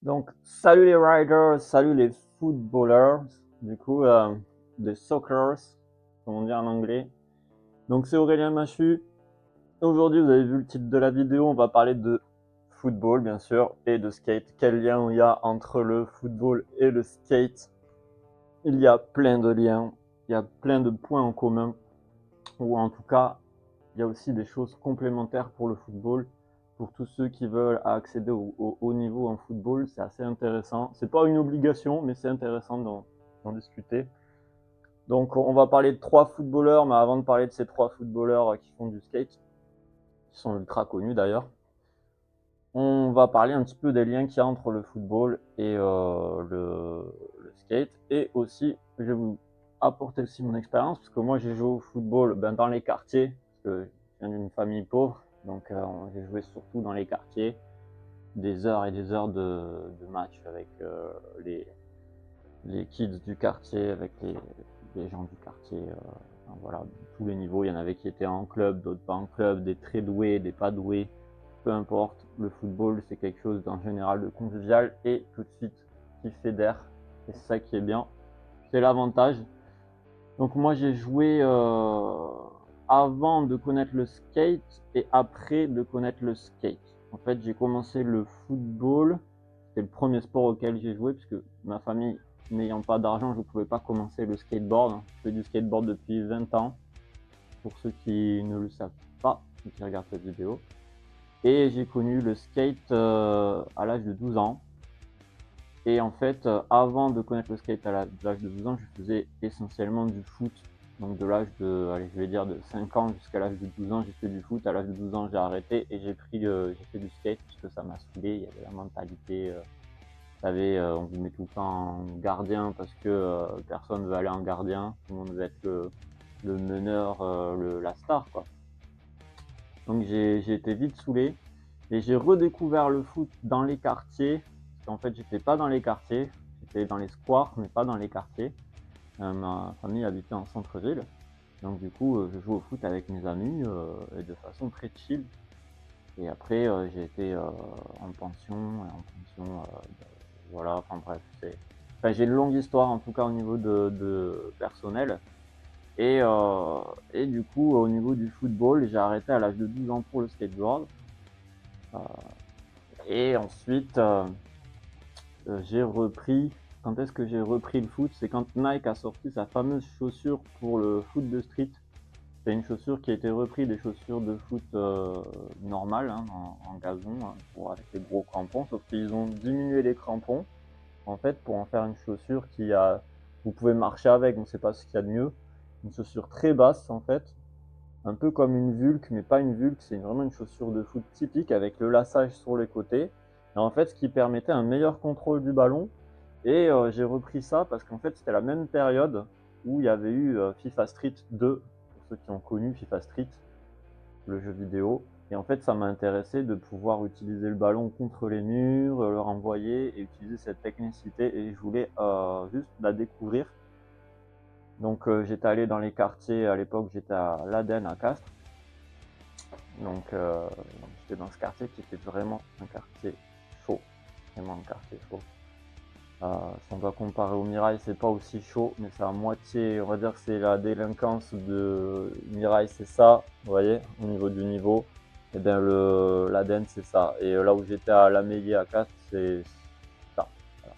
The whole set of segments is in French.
Donc, salut les riders, salut les footballers, du coup, des soccers, comme on dit en anglais. Donc, c'est Aurélien Machu. Aujourd'hui, vous avez vu le titre de la vidéo, on va parler de football, bien sûr, et de skate. Quel lien il y a entre le football et le skate? Il y a plein de liens, il y a plein de points en commun, ou en tout cas, il y a aussi des choses complémentaires pour le football. Pour tous ceux qui veulent accéder au haut niveau en football, c'est assez intéressant. C'est pas une obligation, mais c'est intéressant d'en discuter. Donc, on va parler de 3 footballeurs, mais avant de parler de ces 3 footballeurs qui font du skate, qui sont ultra connus d'ailleurs, on va parler un petit peu des liens qu'il y a entre le football et le skate. Et aussi, je vais vous apporter aussi mon expérience, parce que moi j'ai joué au football dans les quartiers, parce que je viens d'une famille pauvre, donc j'ai joué surtout dans les quartiers, des heures et des heures de matchs avec les kids du quartier, avec les gens du quartier, voilà, tous les niveaux. Il y en avait qui étaient en club, d'autres pas en club, des très doués, des pas doués, peu importe. Le football, c'est quelque chose en général de convivial et tout de suite qui fédère. Et c'est ça qui est bien. C'est l'avantage. Donc moi j'ai joué avant de connaître le skate et après de connaître le skate. En fait, j'ai commencé le football. C'était le premier sport auquel j'ai joué, puisque ma famille n'ayant pas d'argent, je ne pouvais pas commencer le skateboard. Je fais du skateboard depuis 20 ans, pour ceux qui ne le savent pas, ceux qui regardent cette vidéo. Et j'ai connu le skate à l'âge de 12 ans. Et en fait, avant de connaître le skate à l'âge de 12 ans, je faisais essentiellement du foot. Donc de l'âge de, allez, je vais dire de 5 ans jusqu'à l'âge de 12 ans, j'ai fait du foot. À l'âge de 12 ans, j'ai arrêté et j'ai fait du skate parce que ça m'a saoulé. Il y avait la mentalité, vous savez, on vous met tout le temps en gardien parce que personne ne veut aller en gardien. Tout le monde veut être le meneur, la star, quoi. Donc j'ai été vite saoulé et j'ai redécouvert le foot dans les quartiers. Parce qu'en fait, j'étais pas dans les quartiers, j'étais dans les squares, mais pas dans les quartiers. Ma famille habitait en centre-ville. Donc du coup, je jouais au foot avec mes amis et de façon très chill. Et après, j'ai été en pension, voilà, enfin bref, enfin, j'ai une longue histoire en tout cas au niveau de personnel. Et du coup, au niveau du football, j'ai arrêté à l'âge de 12 ans pour le skateboard. Euh, et ensuite, j'ai repris. Quand est-ce que j'ai repris le foot? C'est quand Nike a sorti sa fameuse chaussure pour le foot de street. C'est une chaussure qui a été reprise des chaussures de foot normales, hein, en gazon, hein, avec les gros crampons, sauf qu'ils ont diminué les crampons, en fait, pour en faire une chaussure qui a. Vous pouvez marcher avec, donc c'est pas ce qu'il y a de mieux. Une chaussure très basse, en fait, un peu comme une Vulk, mais pas une Vulk, c'est vraiment une chaussure de foot typique avec le lassage sur les côtés. Et en fait, ce qui permettait un meilleur contrôle du ballon. Et j'ai repris ça parce qu'en fait, c'était la même période où il y avait eu FIFA Street 2, pour ceux qui ont connu FIFA Street, le jeu vidéo. Et en fait, ça m'a intéressé de pouvoir utiliser le ballon contre les murs, le renvoyer et utiliser cette technicité. Et je voulais juste la découvrir. Donc j'étais allé dans les quartiers, à l'époque j'étais à l'Aden, à Castres. Donc j'étais dans ce quartier qui était vraiment un quartier chaud. Vraiment un quartier chaud. Si on doit comparer au Mirail, c'est pas aussi chaud, mais c'est à moitié, on va dire que c'est la délinquance de Mirail, c'est ça, vous voyez, au niveau du niveau. Et bien l'Aden, c'est ça. Et là où j'étais à Lameillé à Castres, c'est ça. Voilà,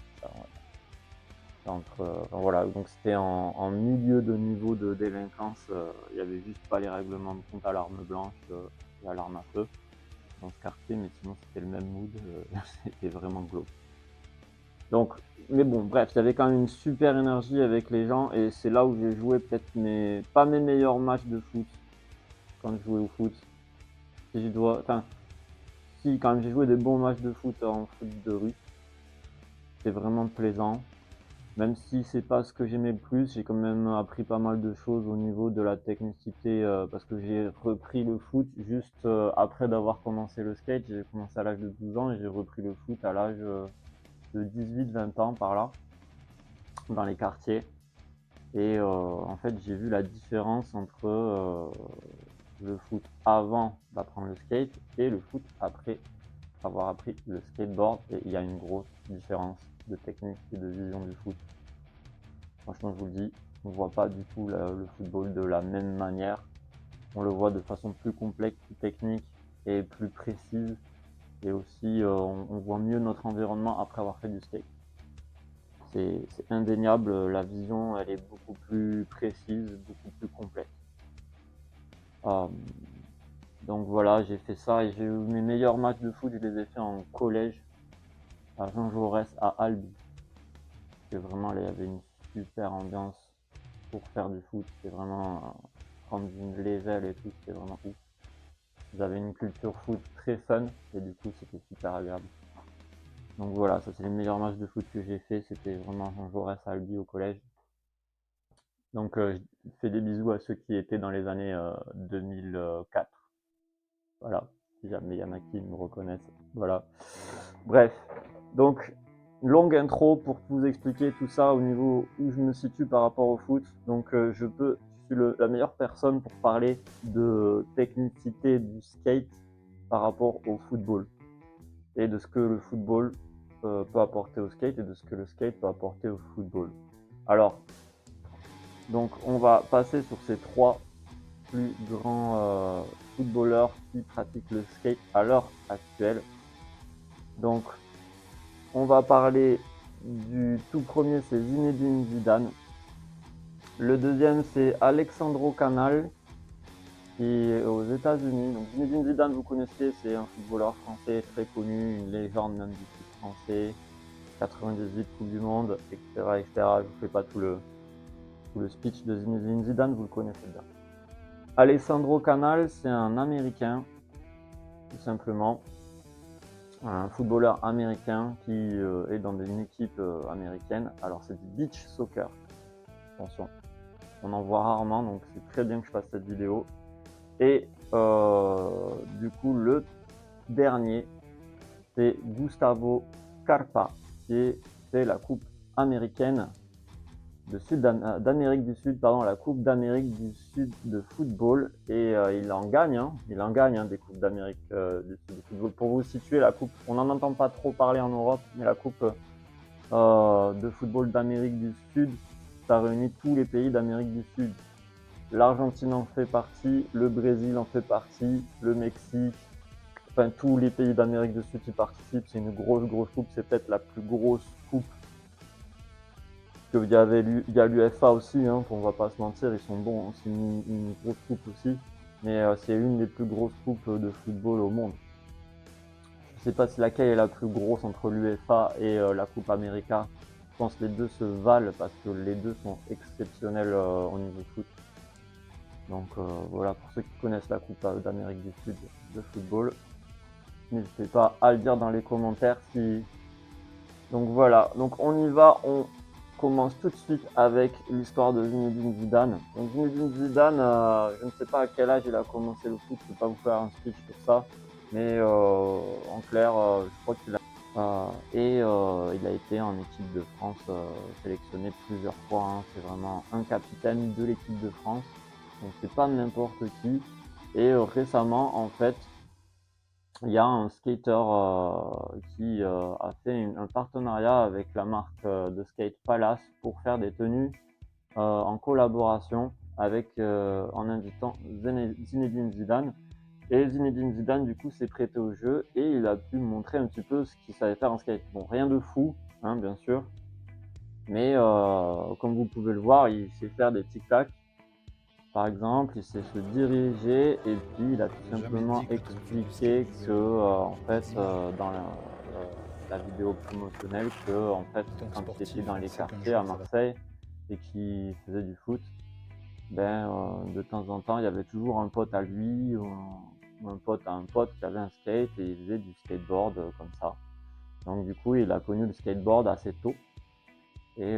ça, enfin, voilà, donc c'était en milieu de niveau de délinquance. Il n'y avait juste pas les règlements de compte à l'arme blanche et à l'arme à feu dans ce quartier, mais sinon c'était le même mood. C'était vraiment glauque. Donc, mais bon, bref, il y avait quand même une super énergie avec les gens et c'est là où j'ai joué peut-être pas mes meilleurs matchs de foot quand je jouais au foot. Si je dois, enfin, si quand même j'ai joué des bons matchs de foot en foot de rue, c'était vraiment plaisant. Même si c'est pas ce que j'aimais le plus, j'ai quand même appris pas mal de choses au niveau de la technicité parce que j'ai repris le foot juste après d'avoir commencé le skate. J'ai commencé à l'âge de 12 ans et j'ai repris le foot à l'âge de 18-20 ans par là, dans les quartiers. Et en fait, j'ai vu la différence entre le foot avant d'apprendre le skate et le foot après. avoir appris le skateboard, et il y a une grosse différence de technique et de vision du foot. Franchement, je vous le dis, on ne voit pas du tout le football de la même manière. On le voit de façon plus complexe, plus technique et plus précise. Et aussi, on voit mieux notre environnement après avoir fait du skate. C'est indéniable, la vision, elle est beaucoup plus précise, beaucoup plus complète. Donc voilà, j'ai fait ça, et j'ai eu mes meilleurs matchs de foot, je les ai fait en collège, à Jean Jaurès, à Albi. Parce que vraiment, il y avait une super ambiance pour faire du foot. C'était vraiment prendre une level et tout, c'était vraiment ouf. Ils avaient une culture foot très fun, et du coup, c'était super agréable. Donc voilà, ça c'est les meilleurs matchs de foot que j'ai fait, c'était vraiment Jean Jaurès à Albi au collège. Donc je fais des bisous à ceux qui étaient dans les années 2004. Voilà, si jamais il y en a qui me reconnaissent. Voilà. Bref, donc longue intro pour vous expliquer tout ça au niveau où je me situe par rapport au foot. Donc je suis la meilleure personne pour parler de technicité du skate par rapport au football, et de ce que le football peut apporter au skate, et de ce que le skate peut apporter au football. Alors, donc on va passer sur ces trois plus grands footballeurs qui pratiquent le skate à l'heure actuelle. Donc on va parler du tout premier, c'est Zinedine Zidane. Le deuxième, c'est Alexandro Canal, qui est aux États-Unis. Donc Zinedine Zidane, vous connaissez, c'est un footballeur français très connu, une légende même du foot français, 98 Coupe du Monde, etc., etc. Je ne vous fais pas tout le speech de Zinedine Zidane, vous le connaissez bien. Alessandro Canal, c'est un Américain, tout simplement, un footballeur américain qui est dans une équipe américaine. Alors c'est du beach soccer, attention, on en voit rarement, donc c'est très bien que je fasse cette vidéo. Et du coup, le dernier, c'est Gustavo Scarpa, qui fait la Coupe américaine d'Amérique du Sud, la Coupe d'Amérique du Sud de football, et il en gagne des Coupes d'Amérique du Sud de football. Pour vous situer, la Coupe, on n'en entend pas trop parler en Europe, mais la Coupe de football d'Amérique du Sud, ça réunit tous les pays d'Amérique du Sud. L'Argentine en fait partie, le Brésil en fait partie, le Mexique, enfin tous les pays d'Amérique du Sud qui participent. C'est une grosse coupe, c'est peut-être la plus grosse coupe. Il y a l'UEFA aussi, hein, on va pas se mentir, ils sont bons, hein, c'est une grosse coupe aussi, mais c'est une des plus grosses coupes de football au monde. Je sais pas si laquelle est la plus grosse entre l'UEFA et la Coupe América. Je pense que les deux se valent parce que les deux sont exceptionnels au niveau foot. Donc voilà, pour ceux qui connaissent la Coupe d'Amérique du Sud de football, n'hésitez pas à le dire dans les commentaires si. Donc voilà, donc on y va, on commence tout de suite avec l'histoire de Zinedine Zidane. Donc Zinedine Zidane, je ne sais pas à quel âge il a commencé le foot, je ne vais pas vous faire un speech sur ça, mais en clair, je crois qu'il a il a été en équipe de France sélectionné plusieurs fois, hein. C'est vraiment un capitaine de l'équipe de France, donc c'est pas n'importe qui. Et récemment, en fait, il y a un skater qui a fait un partenariat avec la marque de skate Palace pour faire des tenues en collaboration avec, en invitant Zinedine Zidane. Et Zinedine Zidane, du coup, s'est prêté au jeu et il a pu montrer un petit peu ce qu'il savait faire en skate. Bon, rien de fou, hein, bien sûr, mais comme vous pouvez le voir, il sait faire des tic-tac. Par exemple, il sait se diriger, et puis il a tout simplement expliqué que, en fait, dans la vidéo promotionnelle, que en fait, quand il était dans les quartiers à Marseille et qu'il faisait du foot, de temps en temps, il y avait toujours un pote à lui ou un pote à un pote qui avait un skate, et il faisait du skateboard comme ça. Donc du coup, il a connu le skateboard assez tôt. Et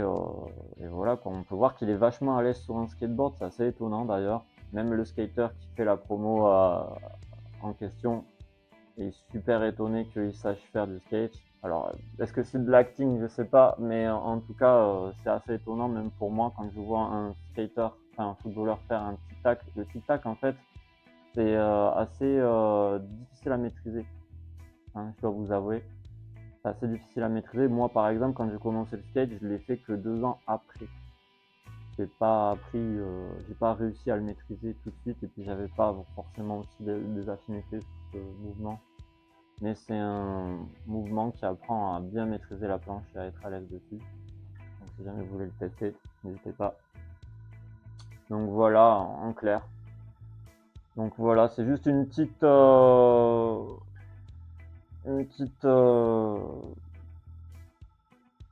voilà, on peut voir qu'il est vachement à l'aise sur un skateboard, c'est assez étonnant d'ailleurs. Même le skater qui fait la promo en question est super étonné qu'il sache faire du skate. Alors, est-ce que c'est de l'acting? Je sais pas, mais en tout cas, c'est assez étonnant même pour moi quand je vois un skater, enfin un footballeur faire un tic-tac. Le tic-tac, en fait, c'est assez difficile à maîtriser. hein, je dois vous avouer. C'est assez difficile à maîtriser. Moi, par exemple, quand j'ai commencé le skate, je l'ai fait que 2 ans après. J'ai pas réussi à le maîtriser tout de suite, et puis j'avais pas forcément aussi des affinités sur ce mouvement. Mais c'est un mouvement qui apprend à bien maîtriser la planche et à être à l'aise dessus. Donc si jamais vous voulez le tester, n'hésitez pas. Donc voilà, en clair. Donc voilà, c'est juste une petite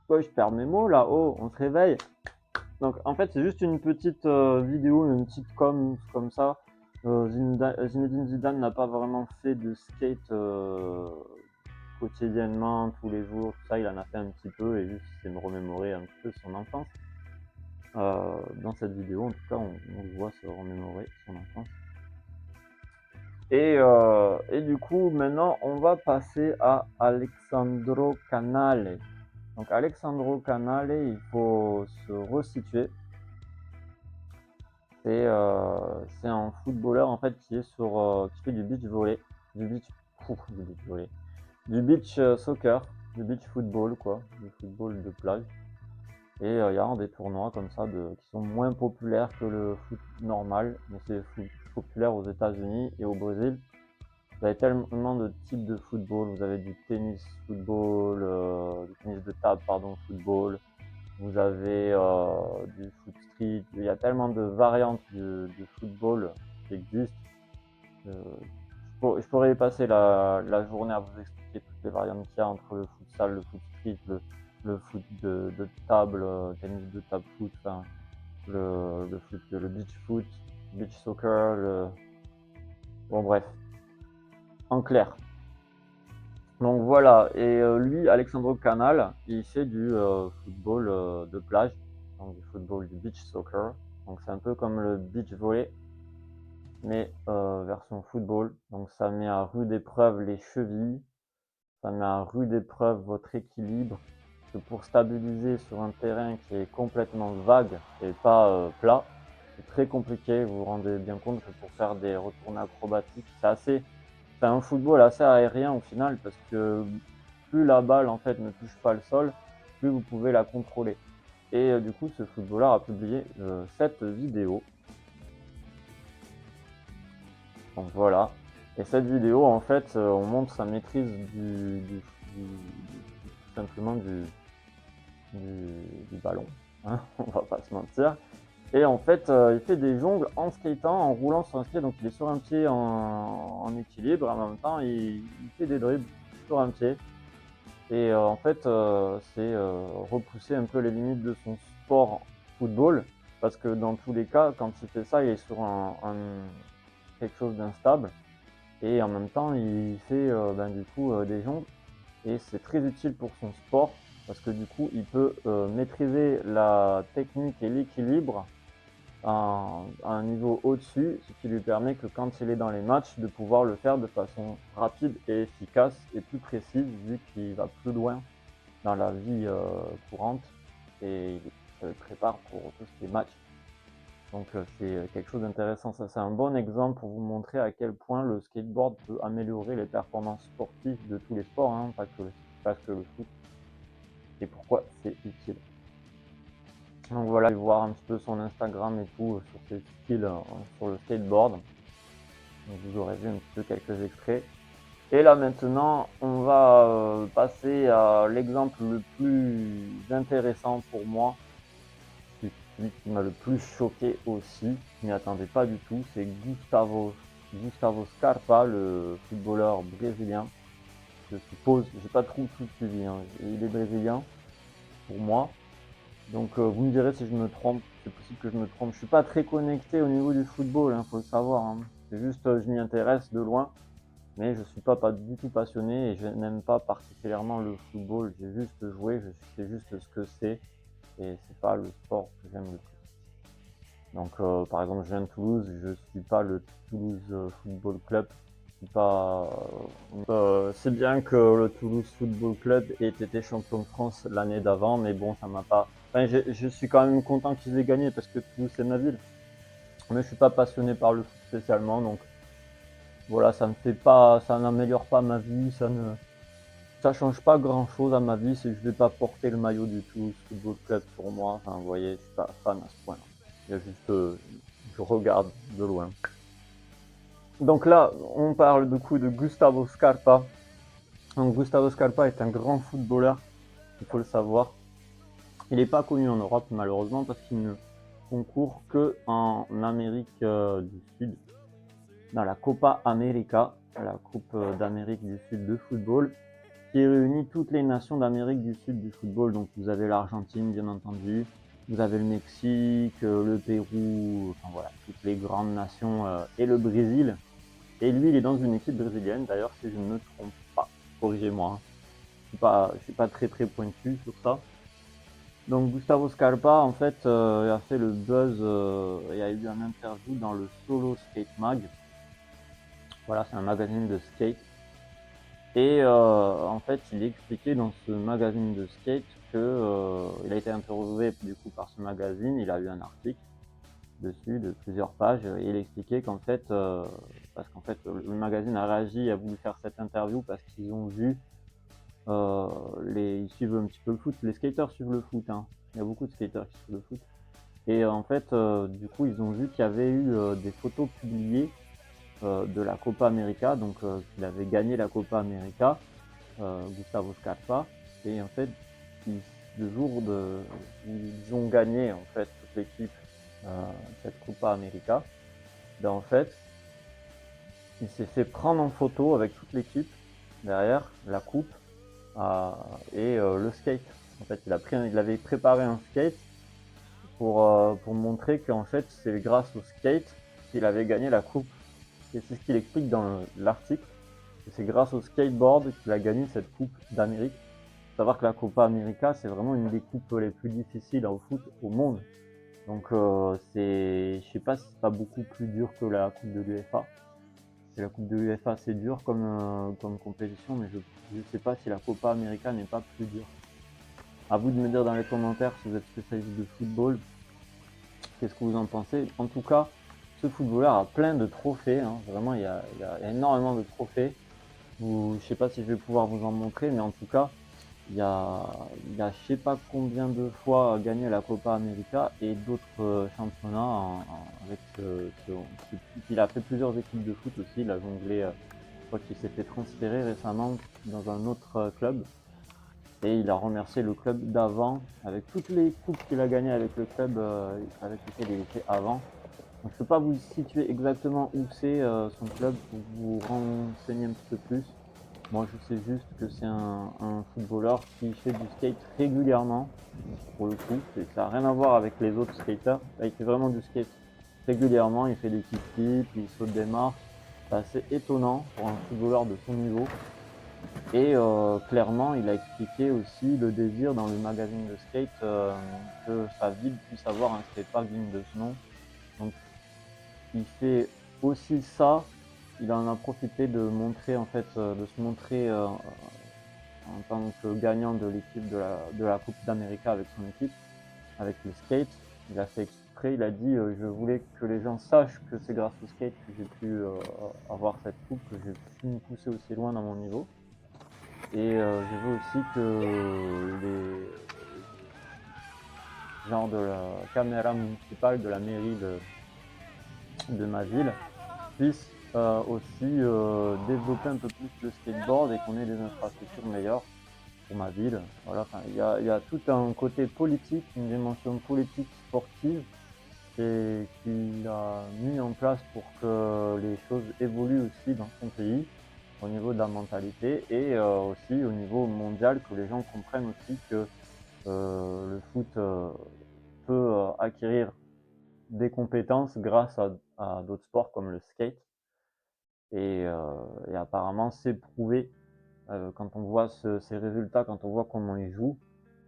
ouais, je perds mes mots là. Oh, on se réveille. Donc en fait, c'est juste une petite vidéo, une petite comme ça. Zinedine Zidane n'a pas vraiment fait de skate quotidiennement, tous les jours, tout ça. Il en a fait un petit peu, et juste c'est me remémorer un petit peu son enfance. Dans cette vidéo, en tout cas, on le voit se remémorer son enfance. Et du coup, maintenant, on va passer à Alexandro Canale. Donc Alexandro Canale, il faut se resituer. C'est un footballeur en fait qui fait du beach volley, du beach volley, du beach soccer, du beach football quoi, du football de plage. Et il y a des tournois comme ça qui sont moins populaires que le foot normal, mais c'est populaire aux États-Unis et au Brésil. Vous avez tellement de types de football. Vous avez du tennis football, du tennis de table pardon, football. Vous avez du foot street. Il y a tellement de variantes de football qui existent. Je pourrais y passer la journée à vous expliquer toutes les variantes qu'il y a entre le futsal, le foot street, le foot de table, tennis de table foot, enfin, le beach foot, beach soccer, bon bref, en clair. Donc voilà, et lui, Alexandro Canal, il fait du football de plage, donc du football du beach soccer. Donc c'est un peu comme le beach volley, mais version football. Donc ça met à rude épreuve les chevilles, ça met à rude épreuve votre équilibre. Que pour stabiliser sur un terrain qui est complètement vague et pas plat, c'est très compliqué. Vous vous rendez bien compte que pour faire des retours acrobatiques, c'est un football assez aérien au final, parce que plus la balle en fait ne touche pas le sol, plus vous pouvez la contrôler. Et du coup, ce footballeur a publié cette vidéo. Donc voilà. Et cette vidéo, en fait, on montre sa maîtrise tout simplement du ballon. Hein, on va pas se mentir. Et en fait, il fait des jongles en skatant, en roulant sur un skate. Donc il est sur un pied en équilibre. En même temps, il fait des dribbles sur un pied. Et en fait, c'est repousser un peu les limites de son sport football. Parce que dans tous les cas, quand il fait ça, il est sur quelque chose d'instable. Et en même temps, il fait du coup des jongles. Et c'est très utile pour son sport. Parce que du coup, il peut maîtriser la technique et l'équilibre à un niveau au-dessus, ce qui lui permet que quand il est dans les matchs, de pouvoir le faire de façon rapide et efficace et plus précise, vu qu'il va plus loin dans la vie courante et il se prépare pour tout ce qui est match. Donc c'est quelque chose d'intéressant. Ça, c'est un bon exemple pour vous montrer à quel point le skateboard peut améliorer les performances sportives de tous les sports, hein, pas que le foot, et pourquoi c'est utile. Donc voilà, je vais voir un petit peu son Instagram et tout sur ses skills sur le skateboard. Donc vous aurez vu un petit peu quelques extraits. Et là maintenant, on va passer à l'exemple le plus intéressant pour moi, celui qui m'a le plus choqué aussi. Je m'y attendais pas du tout. C'est Gustavo Scarpa, le footballeur brésilien. Je suppose, j'ai pas trop tout suivi, hein. Il est brésilien pour moi. Donc vous me direz si je me trompe, c'est possible que je me trompe. Je suis pas très connecté au niveau du football, faut le savoir, hein. C'est juste, je m'y intéresse de loin, mais je suis pas du tout passionné et je n'aime pas particulièrement le football. J'ai juste joué, je sais juste ce que c'est, et c'est pas le sport que j'aime le plus. Donc par exemple, je viens de Toulouse, je suis pas le Toulouse Football Club. C'est bien que le Toulouse Football Club ait été champion de France l'année d'avant, mais bon, ça m'a pas. Enfin, je suis quand même content qu'ils aient gagné parce que Toulouse c'est ma ville. Mais je suis pas passionné par le foot spécialement, donc voilà, ça n'améliore pas ma vie, ça change pas grand chose à ma vie, c'est que je vais pas porter le maillot du tout, ce football club pour moi, enfin vous voyez, je suis pas fan à ce point-là. Il y a juste, je regarde de loin. Donc là, on parle du coup de Gustavo Scarpa. Donc Gustavo Scarpa est un grand footballeur, il faut le savoir. Il n'est pas connu en Europe malheureusement parce qu'il ne concourt que en Amérique du Sud, dans la Copa América, la Coupe d'Amérique du Sud de football, qui réunit toutes les nations d'Amérique du Sud du football. Donc vous avez l'Argentine bien entendu, vous avez le Mexique, le Pérou, enfin voilà, toutes les grandes nations et le Brésil. Et lui, il est dans une équipe brésilienne d'ailleurs, si je ne me trompe pas. Corrigez-moi, hein. Je suis pas très pointu sur ça. Donc Gustavo Scarpa, en fait, il a fait le buzz, il y a eu un interview dans le Solo Skate Mag. Voilà, c'est un magazine de skate. Et en fait, il expliquait dans ce magazine de skate que il a été interviewé du coup par ce magazine, il a eu un article dessus de plusieurs pages et il expliquait qu'en fait, parce qu'en fait le magazine a réagi, a voulu faire cette interview parce qu'ils ont vu, ils suivent un petit peu le foot, les skateurs suivent le foot, hein. Il y a beaucoup de skateurs qui suivent le foot. Et en fait, du coup, ils ont vu qu'il y avait eu des photos publiées de la Copa América, donc qu'il avait gagné la Copa América, Gustavo Scarpa. Et en fait, le jour où ils ont gagné en fait toute l'équipe cette Copa América, ben en fait, il s'est fait prendre en photo avec toute l'équipe derrière la coupe et le skate. En fait, il avait préparé un skate pour montrer qu'en fait, c'est grâce au skate qu'il avait gagné la coupe. Et c'est ce qu'il explique dans l'article. C'est grâce au skateboard qu'il a gagné cette coupe d'Amérique. Il faut savoir que la Copa América, c'est vraiment une des coupes les plus difficiles au foot au monde. Donc je sais pas si c'est pas beaucoup plus dur que la coupe de l'UEFA. La coupe de l'UEFA c'est dur comme compétition, mais je sais pas si la Copa América n'est pas plus dure. À vous de me dire dans les commentaires si vous êtes spécialiste de football, qu'est-ce que vous en pensez. En tout cas, ce footballeur a plein de trophées, hein. Vraiment il y a énormément de trophées. Je sais pas si je vais pouvoir vous en montrer, mais en tout cas, il a je sais pas combien de fois gagné la Copa América et d'autres championnats avec il a fait plusieurs équipes de foot aussi. Il a jonglé, je crois qu'il s'est fait transférer récemment dans un autre club et il a remercié le club d'avant avec toutes les coupes qu'il a gagnées avec le club avec lequel il était avant. Donc, je peux pas vous situer exactement où c'est son club pour vous renseigner un petit peu plus. Moi, je sais juste que c'est un footballeur qui fait du skate régulièrement, pour le coup. Ça n'a rien à voir avec les autres skaters. Là, il fait vraiment du skate régulièrement. Il fait des kick-flips, il saute des marches. C'est assez étonnant pour un footballeur de son niveau. Et clairement, il a expliqué aussi le désir dans le magazine de skate que sa ville puisse avoir un skatepark digne de ce nom. Donc, il fait aussi ça. Il en a profité de montrer en fait, de se montrer en tant que gagnant de l'équipe de la Coupe d'Amérique avec son équipe, avec le skate. Il a fait exprès, il a dit je voulais que les gens sachent que c'est grâce au skate que j'ai pu avoir cette coupe, que j'ai pu me pousser aussi loin dans mon niveau. Et je veux aussi que les gens de la caméra municipale de la mairie de ma ville puissent aussi développer un peu plus le skateboard et qu'on ait des infrastructures meilleures pour ma ville. Voilà, enfin, il y a tout un côté politique, une dimension politique sportive et qu'il a mis en place pour que les choses évoluent aussi dans son pays au niveau de la mentalité et aussi au niveau mondial, que les gens comprennent aussi que le foot peut acquérir des compétences grâce à d'autres sports comme le skate et apparemment c'est prouvé quand on voit ces résultats, quand on voit comment ils jouent,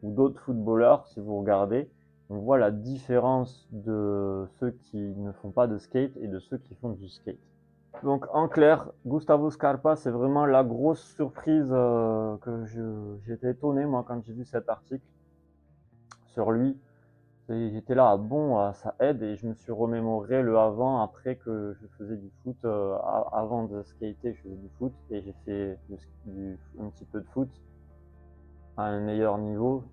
ou d'autres footballeurs, si vous regardez, on voit la différence de ceux qui ne font pas de skate et de ceux qui font du skate. Donc en clair, Gustavo Scarpa, c'est vraiment la grosse surprise que j'étais étonné moi quand j'ai vu cet article sur lui. J'étais là, ah bon, ça aide, et je me suis remémoré le avant, après que je faisais du foot, avant de skater, je faisais du foot, et j'ai fait un petit peu de foot à un meilleur niveau,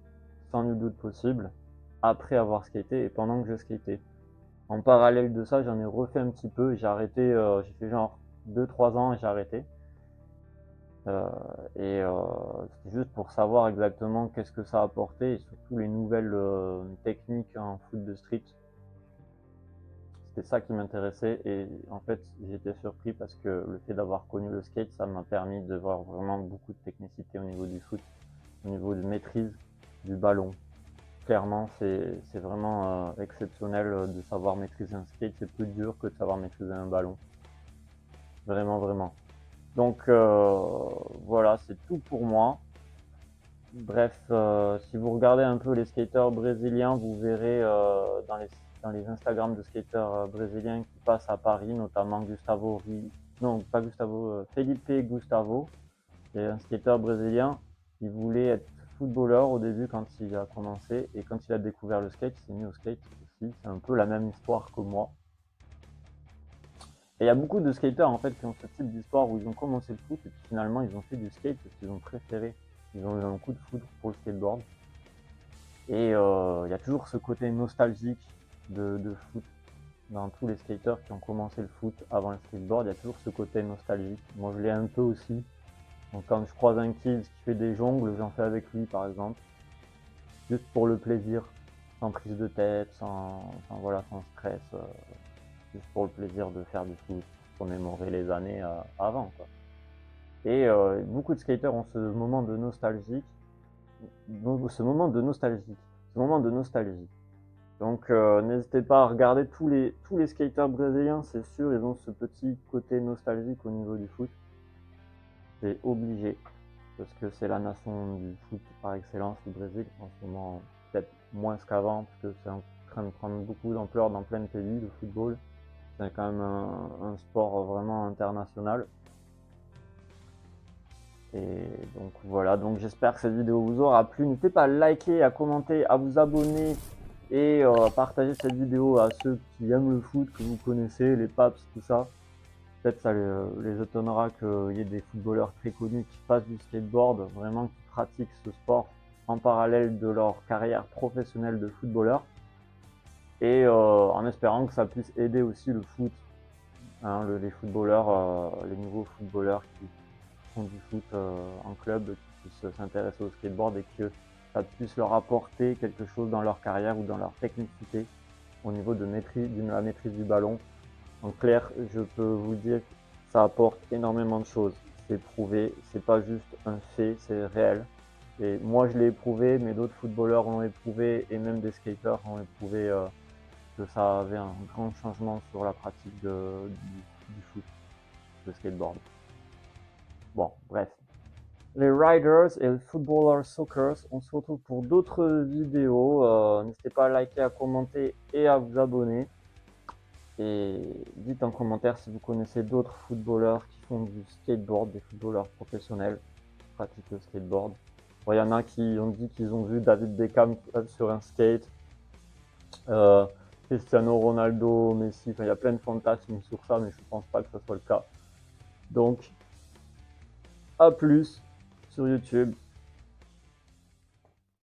sans nul doute possible, après avoir skaté et pendant que je skatais. En parallèle de ça, j'en ai refait un petit peu, j'ai arrêté, j'ai fait genre 2-3 ans et j'ai arrêté. C'était juste pour savoir exactement qu'est-ce que ça apportait et surtout les nouvelles techniques en foot de street. C'était ça qui m'intéressait et en fait j'étais surpris parce que le fait d'avoir connu le skate, ça m'a permis de voir vraiment beaucoup de technicité au niveau du foot, au niveau de maîtrise du ballon. Clairement, c'est vraiment exceptionnel de savoir maîtriser un skate, c'est plus dur que de savoir maîtriser un ballon. Vraiment, vraiment. Donc voilà, c'est tout pour moi. Bref, si vous regardez un peu les skateurs brésiliens, vous verrez dans les Instagram de skateurs brésiliens qui passent à Paris, notamment Felipe Gustavo, c'est un skateur brésilien qui voulait être footballeur au début quand il a commencé et quand il a découvert le skate, il s'est mis au skate aussi. C'est un peu la même histoire que moi. Et il y a beaucoup de skateurs en fait qui ont ce type d'histoire où ils ont commencé le foot et puis finalement ils ont fait du skate parce qu'ils ont préféré. Ils ont eu un coup de foudre pour le skateboard. Et il y a toujours ce côté nostalgique de foot. Dans tous les skateurs qui ont commencé le foot avant le skateboard, il y a toujours ce côté nostalgique. Moi je l'ai un peu aussi. Donc quand je croise un kid qui fait des jongles, j'en fais avec lui par exemple. Juste pour le plaisir, sans prise de tête, sans stress. Juste pour le plaisir de faire du foot, pour mémorer les années avant, quoi. Et beaucoup de skaters ont ce moment de nostalgie. Ce moment de nostalgie. Donc n'hésitez pas à regarder tous les skaters brésiliens, c'est sûr, ils ont ce petit côté nostalgique au niveau du foot. C'est obligé, parce que c'est la nation du foot par excellence, le Brésil, en ce moment peut-être moins qu'avant, parce que c'est en train de prendre beaucoup d'ampleur dans plein de pays, le football. C'est quand même un sport vraiment international. Et donc voilà, donc j'espère que cette vidéo vous aura plu. N'hésitez pas à liker, à commenter, à vous abonner et à partager cette vidéo à ceux qui aiment le foot, que vous connaissez, les Paps, tout ça. Peut-être ça les étonnera qu'il y ait des footballeurs très connus qui fassent du skateboard, vraiment qui pratiquent ce sport en parallèle de leur carrière professionnelle de footballeur. Et en espérant que ça puisse aider aussi le foot, hein, les footballeurs, les nouveaux footballeurs qui font du foot en club, qui puissent s'intéresser au skateboard et que ça puisse leur apporter quelque chose dans leur carrière ou dans leur technicité au niveau de la maîtrise du ballon. En clair, je peux vous dire que ça apporte énormément de choses. C'est prouvé, c'est pas juste un fait, c'est réel. Et moi je l'ai éprouvé, mais d'autres footballeurs l'ont éprouvé et même des skaters ont éprouvé que ça avait un grand changement sur la pratique du foot, de skateboard. Bon, bref. Les Riders et le Footballer Soccer, on se retrouve pour d'autres vidéos. N'hésitez pas à liker, à commenter et à vous abonner. Et dites en commentaire si vous connaissez d'autres footballeurs qui font du skateboard, des footballeurs professionnels qui pratiquent le skateboard. Bon, y en a qui ont dit qu'ils ont vu David Beckham sur un skate, Cristiano Ronaldo, Messi, enfin il y a plein de fantasmes sur ça, mais je pense pas que ce soit le cas. Donc, à plus sur YouTube.